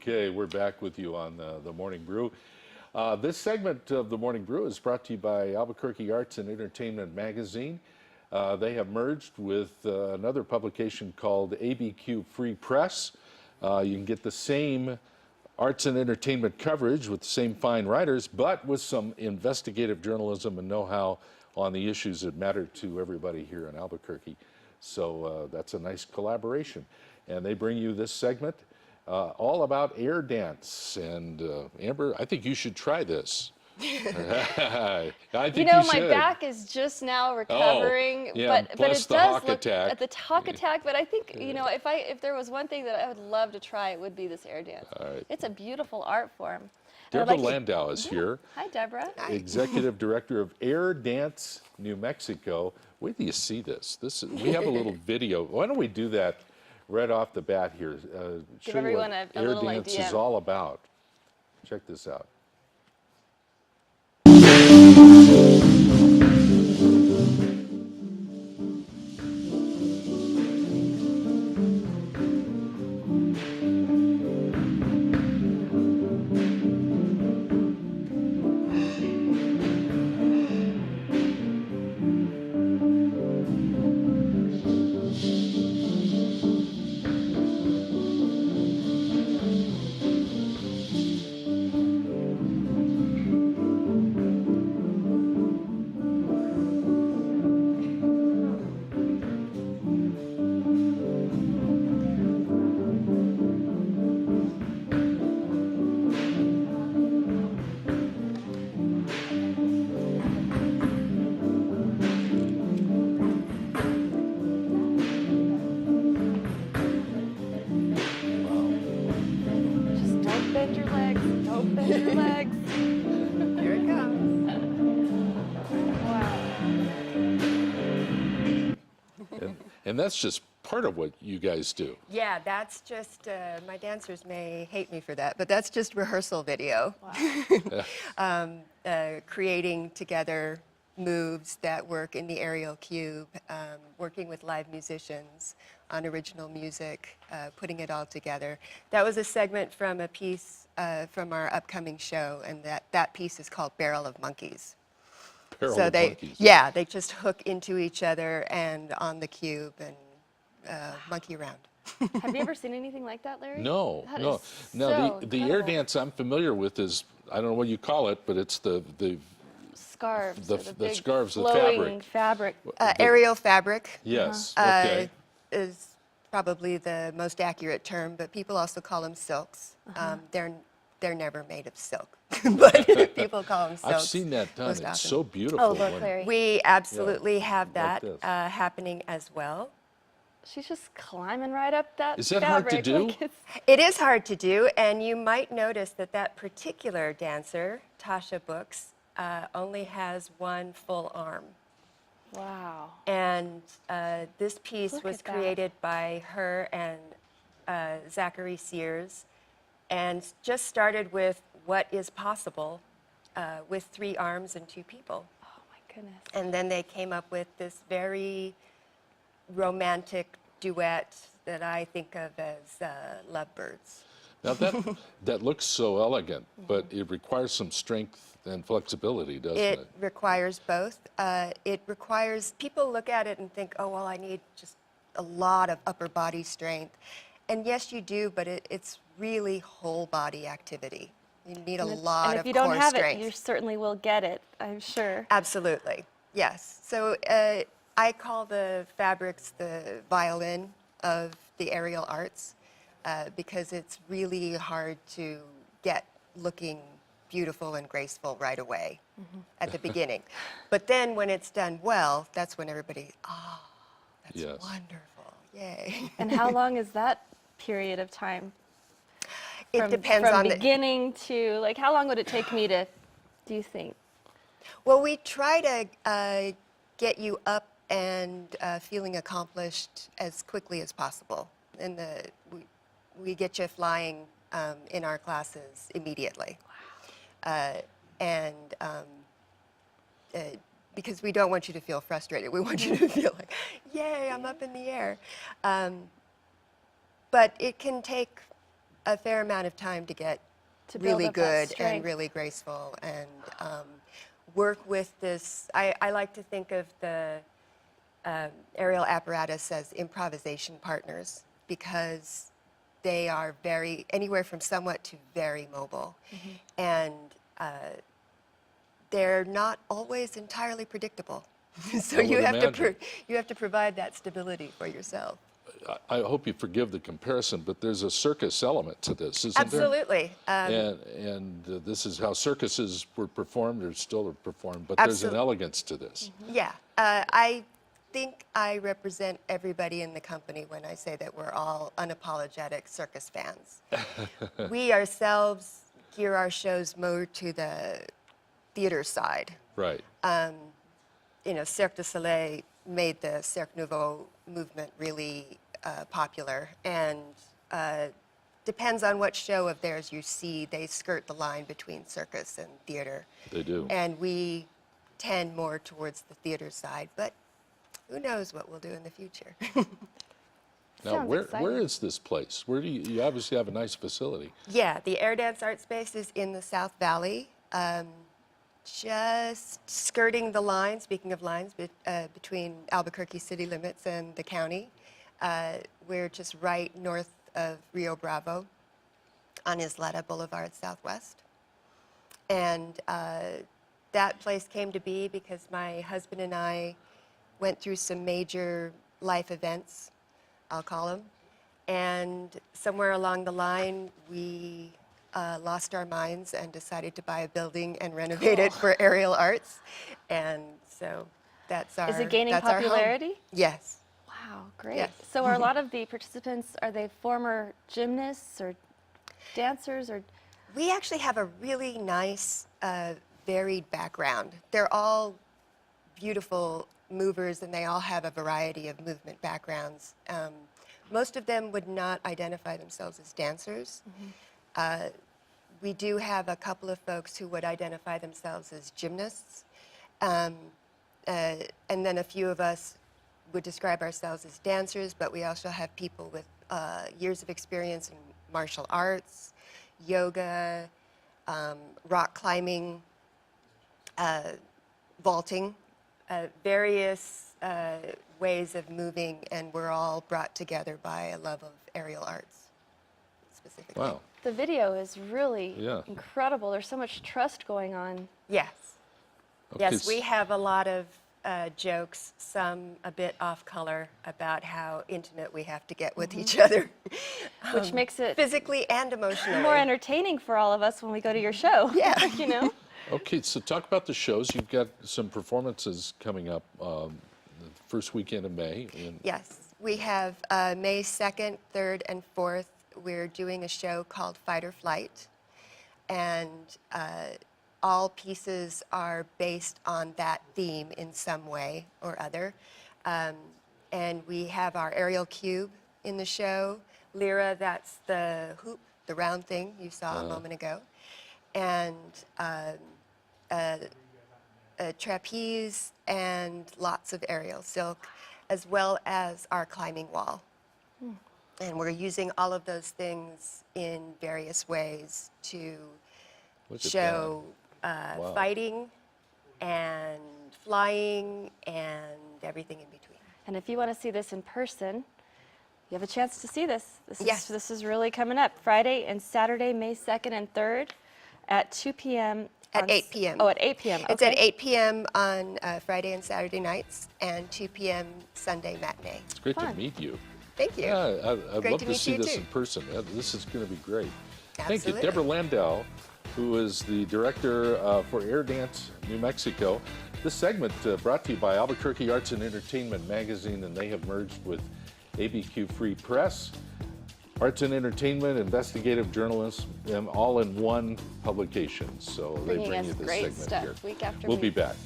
Okay, we're back with you on the Morning Brew. This segment of the Morning Brew is brought to you by Albuquerque Arts and Entertainment Magazine. They have merged with another publication called ABQ Free Press. You can get the same arts and entertainment coverage with the same fine writers, but with some investigative journalism and know-how on the issues that matter to everybody here in Albuquerque. So that's a nice collaboration. And they bring you this segment all about air dance. And Amber, I think you should try this. I think you know, you my should. back is just now recovering, yeah, but plus it the does hawk look attack. at the hawk attack. But I think, you know, if there was one thing that I would love to try, it would be this air dance. All right. It's a beautiful art form. Debra Landau is here. Hi, Debra. Executive Director of Air Dance New Mexico. Wait till you see this. We have a little video. Why don't we do that right off the bat here? Give Show you everyone what a air little dance idea. is all about. Check this out. Just don't bend your legs. Don't bend your legs. Here it comes. Wow. And that's just part of what you guys do. Yeah, that's just, my dancers may hate me for that, but that's just rehearsal video. Wow. Creating together moves that work in the aerial cube, working with live musicians on original music, putting it all together. That was a segment from a piece from our upcoming show, and that piece is called Barrel of Monkeys. Barrel So of they, monkeys. yeah, they just hook into each other and on the cube and monkey around. Have you ever seen anything like that, Larry? No, That no. is Now, so the air incredible. dance I'm familiar with is, I don't know what you call it, but it's the Scarves. the or the big scarves, the flowing fabric. Aerial fabric. yes, Uh-huh. okay. Is probably the most accurate term, but people also call them silks. They're never made of silk, but people call them silks. I've seen that done. most It's often. so beautiful. Oh, look, when- Larry. We absolutely have that this. happening as well. She's just climbing right up that Is that hard to fabric. do? Like it's, It is hard to do, and you might notice that particular dancer, Tasha Books, only has one full arm. wow. And this piece Look was at that. created by her and Zachary Sears, and just started with what is possible with 3 arms and 2 people. Oh my goodness. And then they came up with this very romantic duet that I think of as lovebirds. Now that looks so elegant, but it requires some strength and flexibility, doesn't It it? requires both. It requires, people look at it and think, oh, well, I need just a lot of upper body strength. And yes, you do, but it's really whole body activity. You need a lot and of if you don't core have strength. it, you certainly will get it, I'm sure. Absolutely, yes. So I call the fabrics the violin of the aerial arts because it's really hard to get looking beautiful and graceful right away at the beginning. But then when it's done well, that's when everybody, oh, that's Yes. wonderful, yay. And how long is that period of time? It depends from on the, beginning to, like, how long would it take me to, do you think? well, we try to get you up and feeling accomplished as quickly as possible. And we get you flying in our classes immediately. Because we don't want you to feel frustrated. We want you to feel like, yay, I'm up in the air. But it can take a fair amount of time to get To build really up that good and strength. really graceful, and work with this. I like to think of the aerial apparatus as improvisation partners, because they are anywhere from somewhat to very mobile. And they're not always entirely predictable. So I would imagine. you have to provide that stability for yourself. I hope you forgive the comparison, but there's a circus element to this, isn't there? Absolutely. And this is how circuses were performed or still are performed, but there's an elegance to this. Yeah. I think I represent everybody in the company when I say that we're all unapologetic circus fans. We ourselves gear our shows more to the theater side. Right. You know, Cirque du Soleil made the Cirque Nouveau movement really popular, and depends on what show of theirs you see, they skirt the line between circus and theater. They do. And we tend more towards the theater side, but who knows what we'll do in the future. Now, Sounds where exciting. is this place? Where do you obviously have a nice facility. Yeah, the Air Dance Art Space is in the South Valley, just skirting the line, speaking of lines, between Albuquerque city limits and the county. We're just right north of Rio Bravo on Isleta Boulevard Southwest. And that place came to be because my husband and I went through some major life events, I'll call them. And somewhere along the line, we lost our minds and decided to buy a building and renovate it for aerial arts. And so that's our Is it gaining that's our home. popularity? Yes. Wow, great. Yes. So are a lot of the participants, are they former gymnasts or dancers or? We actually have a really nice, varied background. They're all beautiful movers, and they all have a variety of movement backgrounds. Most of them would not identify themselves as dancers. We do have a couple of folks who would identify themselves as gymnasts. And then a few of us would describe ourselves as dancers, but we also have people with years of experience in martial arts, yoga, rock climbing, vaulting, various ways of moving, and we're all brought together by a love of aerial arts, specifically. Wow. The video is really Yeah. incredible. There's so much trust going on. Yes. Okay, Yes, we have a lot of jokes, some a bit off color, about how intimate we have to get with each other, Which makes it physically and emotionally. more entertaining for all of us when we go to your show. Yeah. You know? Okay, so talk about the shows. You've got some performances coming up the first weekend of May. Yes, we have May 2nd, 3rd, and 4th. We're doing a show called Fight or Flight, and all pieces are based on that theme in some way or other. And we have our aerial cube in the show. Lyra, that's the hoop, the round thing you saw a moment ago. And a trapeze and lots of aerial silk, as well as our climbing wall. And we're using all of those things in various ways to Look at show Wow. fighting and flying and everything in between. And if you want to see this in person, you have a chance to see this. Yes. This is really coming up. Friday and Saturday, May 2nd and 3rd at 2 p.m. At 8 p.m. Oh, at 8 p.m. It's okay. at 8 p.m. on Friday and Saturday nights, and 2 p.m. Sunday matinee. It's great to Fun. meet you. Thank you. Yeah, I'd Great love to to meet see you, this too. in person. This is going to be great. Thank you. Absolutely. Debra Landau, who is the director for Air Dance New Mexico. This segment brought to you by Albuquerque Arts and Entertainment Magazine, and they have merged with ABQ Free Press. Arts and entertainment, investigative journalism, all in one publication. So they Bringing bring us you this great segment stuff here. week after We'll week. be back.